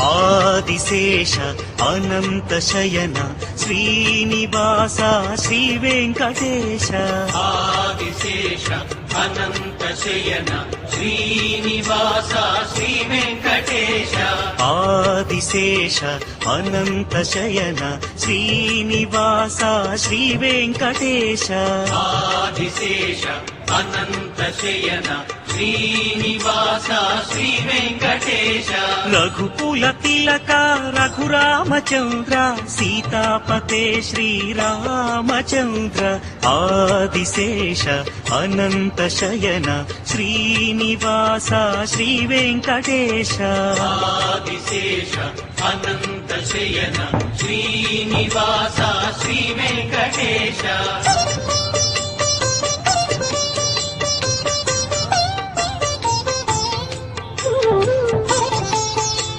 ఆదిశేష అనంత శయన శ్రీనివాస శ్రీ వెంకటేశ ఆదిశేష అనంత శయన శ్రీనివాస శ్రీ వెంకటేశ ఆదిశేష అనంత శయన శ్రీనివాస శ్రీ వెంకటేశ ఆదిశేష అనంత శయన శ్రీనివాస శ్రీ వెంకటేశ రఘుకుల తిలక రఘురామచంద్ర సీతాపతే శ్రీరామచంద్ర ఆదిశేష అనంత శయన శ్రీనివాస శ్రీ వెంకటేశ ఆదిశేష అనంత శయన శ్రీనివాస శ్రీ వెంకటేశ